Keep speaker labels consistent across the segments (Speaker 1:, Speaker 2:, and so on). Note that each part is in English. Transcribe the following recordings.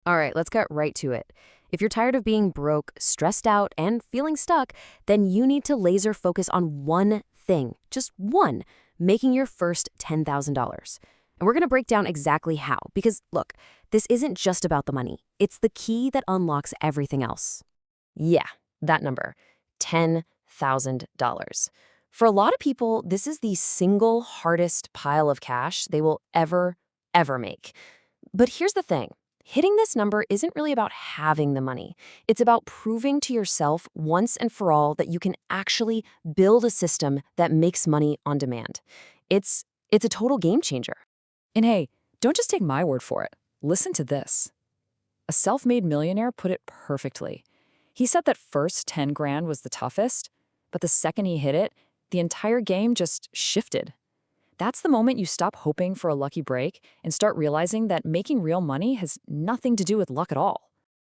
Speaker 1: All right, let's get right to it. If you're tired of being broke, stressed out, and feeling stuck, then you need to laser focus on one thing, just one, making your first $10,000. And we're going to break down exactly how, because look, this isn't just about the money. It's the key that unlocks everything else. Yeah, that number, $10,000. For a lot of people, this is the single hardest pile of cash they will ever make. But here's the thing. Hitting this number isn't really about having the money. It's about proving to yourself once and for all that you can actually build a system that makes money on demand. It's a total game changer.
Speaker 2: And hey, don't just take my word for it. Listen to this. A self-made millionaire put it perfectly. He said that first 10 grand was the toughest, but the second he hit it, the entire game just shifted. That's the moment you stop hoping for a lucky break and start realizing that making real money has nothing to do with luck at all.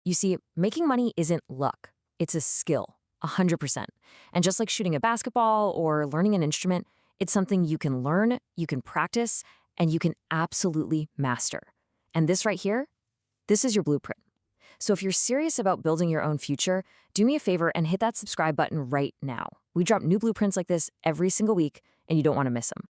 Speaker 1: You see, making money isn't luck. It's a skill, 100%. And just like shooting a basketball or learning an instrument, it's something you can learn, you can practice, and you can absolutely master. And this right here, this is your blueprint. So if you're serious about building your own future, do me a favor and hit that subscribe button right now. We drop new blueprints like this every single week, and you don't want to miss them.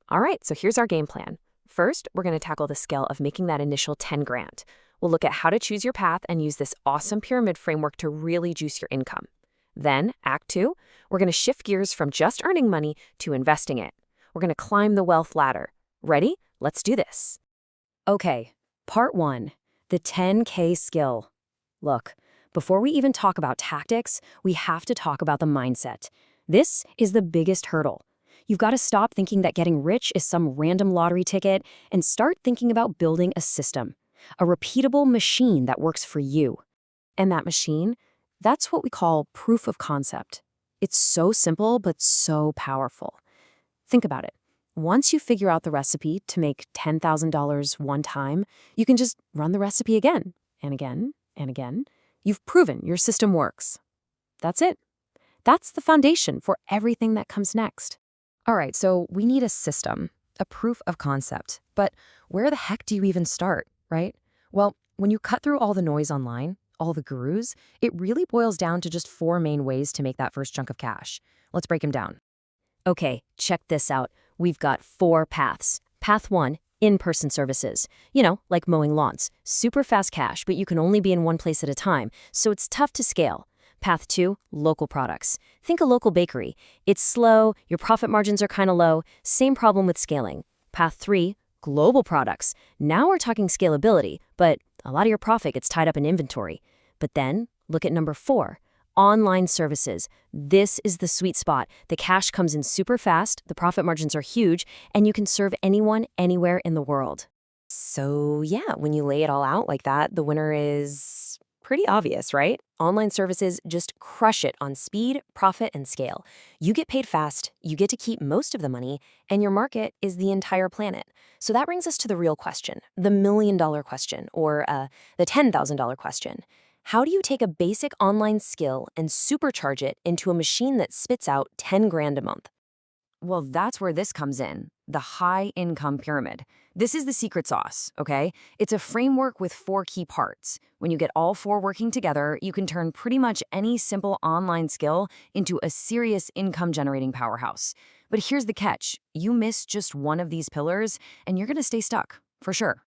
Speaker 1: All right, so here's our game plan. First, we're going to tackle the skill of making that initial 10 grand. We'll look at how to choose your path and use this awesome pyramid framework to really juice your income. Then, Act 2, we're going to shift gears from just earning money to investing it. We're going to climb the wealth ladder. Ready? Let's do this. Okay, part 1, the 10K skill. Look, before we even talk about tactics, we have to talk about the mindset. This is the biggest hurdle. You've got to stop thinking that getting rich is some random lottery ticket and start thinking about building a system, a repeatable machine that works for you. And that machine, that's what we call proof of concept. It's so simple, but so powerful. Think about it. Once you figure out the recipe to make $10,000 one time, you can just run the recipe again and again and again. You've proven your system works. That's it. That's the foundation for everything that comes next. All right, so we need a system, a proof of concept. But where the heck do you even start, right? Well, when you cut through all the noise online, all the gurus, it really boils down to just 4 main ways to make that first chunk of cash. Let's break them down. Okay, check this out. We've got 4 paths. Path 1, in-person services. You know, like mowing lawns. Super fast cash, but you can only be in one place at a time, so it's tough to scale. Path 2, local products. Think a local bakery. It's slow, your profit margins are kind of low, same problem with scaling. Path 3, global products. Now we're talking scalability, but a lot of your profit gets tied up in inventory. But then, look at number 4, online services. This is the sweet spot. The cash comes in super fast, the profit margins are huge, and you can serve anyone, anywhere in the world. So yeah, when you lay it all out like that, the winner is pretty obvious, right? Online services just crush it on speed, profit, and scale. You get paid fast, you get to keep most of the money, and your market is the entire planet. So that brings us to the real question, the $1 million question, or the $10,000 question. How do you take a basic online skill and supercharge it into a machine that spits out 10 grand a month? Well, that's where this comes in, the high-income pyramid. This is the secret sauce, okay? It's a framework with 4 key parts. When you get all 4 working together, you can turn pretty much any simple online skill into a serious income-generating powerhouse. But here's the catch. You miss just one of these pillars, and you're gonna stay stuck, for sure.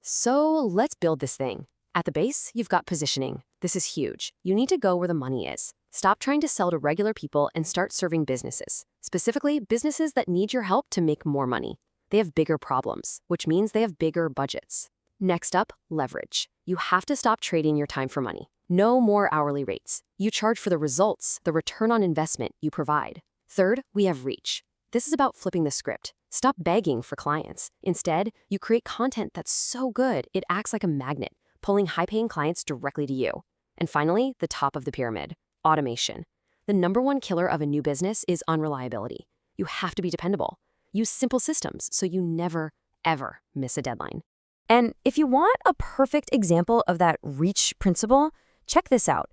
Speaker 1: So let's build this thing. At the base, you've got positioning. This is huge. You need to go where the money is. Stop trying to sell to regular people and start serving businesses. Specifically, businesses that need your help to make more money. They have bigger problems, which means they have bigger budgets. Next up, leverage. You have to stop trading your time for money. No more hourly rates. You charge for the results, the return on investment you provide. Third, we have reach. This is about flipping the script. Stop begging for clients. Instead, you create content that's so good, it acts like a magnet, pulling high-paying clients directly to you. And finally, the top of the pyramid, automation. The #1 killer of a new business is unreliability. You have to be dependable. Use simple systems so you never, ever miss a deadline. And if you want a perfect example of that reach principle, check this out.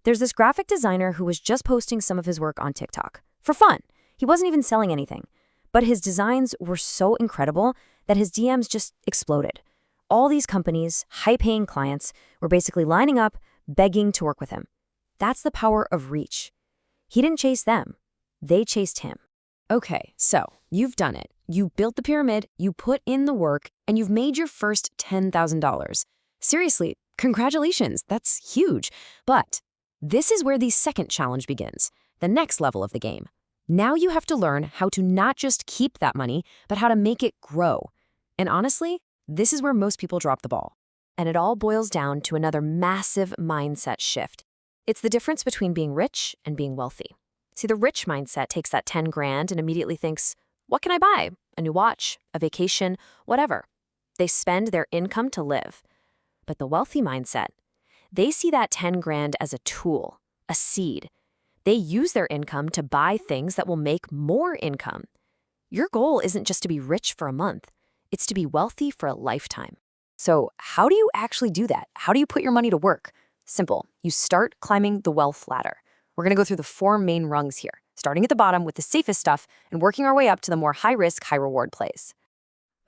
Speaker 1: There's this graphic designer who was just posting some of his work on TikTok for fun. He wasn't even selling anything, but his designs were so incredible that his DMs just exploded. All these companies, high-paying clients, were basically lining up, begging to work with him. That's the power of reach. He didn't chase them. They chased him. Okay, so you've done it. You built the pyramid, you put in the work, and you've made your first $10,000. Seriously, congratulations, that's huge. But this is where the second challenge begins, the next level of the game. Now you have to learn how to not just keep that money, but how to make it grow. And honestly, this is where most people drop the ball. And it all boils down to another massive mindset shift. It's the difference between being rich and being wealthy. See, the rich mindset takes that 10 grand and immediately thinks, what can I buy? A new watch, a vacation, whatever. They spend their income to live. But the wealthy mindset, they see that 10 grand as a tool, a seed. They use their income to buy things that will make more income. Your goal isn't just to be rich for a month. It's to be wealthy for a lifetime. So how do you actually do that? How do you put your money to work? Simple. You start climbing the wealth ladder. We're going to go through the 4 main rungs here, starting at the bottom with the safest stuff and working our way up to the more high-risk, high-reward plays.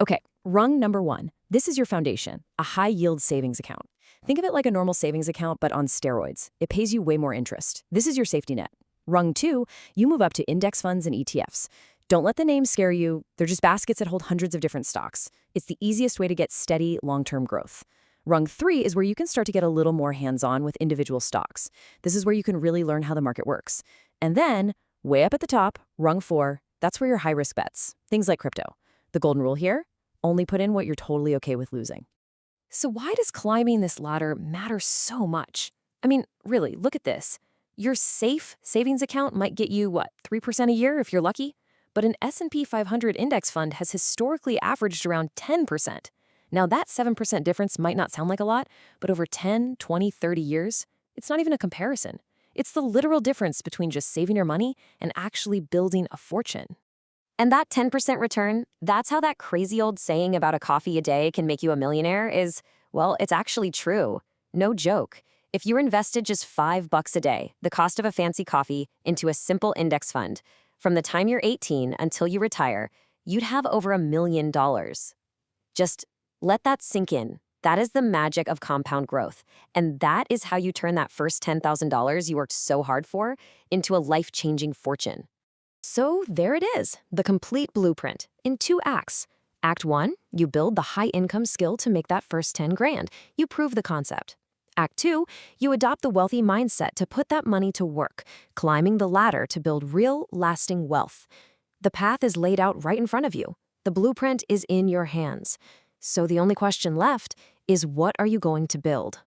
Speaker 2: Okay, rung number 1. This is your foundation, a high-yield savings account. Think of it like a normal savings account, but on steroids. It pays you way more interest. This is your safety net. Rung 2, you move up to index funds and ETFs. Don't let the names scare you. They're just baskets that hold hundreds of different stocks. It's the easiest way to get steady, long-term growth. Rung 3 is where you can start to get a little more hands-on with individual stocks. This is where you can really learn how the market works. And then, way up at the top, rung 4, that's where your high-risk bets, things like crypto. The golden rule here, only put in what you're totally okay with losing. So why does climbing this ladder matter so much? I mean, really, look at this. Your safe savings account might get you, 3% a year if you're lucky? But an S&P 500 index fund has historically averaged around 10%. Now, that 7% difference might not sound like a lot, but over 10, 20, 30 years, it's not even a comparison. It's the literal difference between just saving your money and actually building a fortune. And that 10% return, that's how that crazy old saying about a coffee a day can make you a millionaire is, well, it's actually true. No joke. If you invested just $5 a day, the cost of a fancy coffee, into a simple index fund, from the time you're 18 until you retire, you'd have over $1 million. Just let that sink in. That is the magic of compound growth. And that is how you turn that first $10,000 you worked so hard for into a life-changing fortune. So there it is, the complete blueprint in 2 acts. Act 1, you build the high-income skill to make that first 10 grand. You prove the concept. Act 2, you adopt the wealthy mindset to put that money to work, climbing the ladder to build real, lasting wealth. The path is laid out right in front of you. The blueprint is in your hands. So the only question left is, what are you going to build?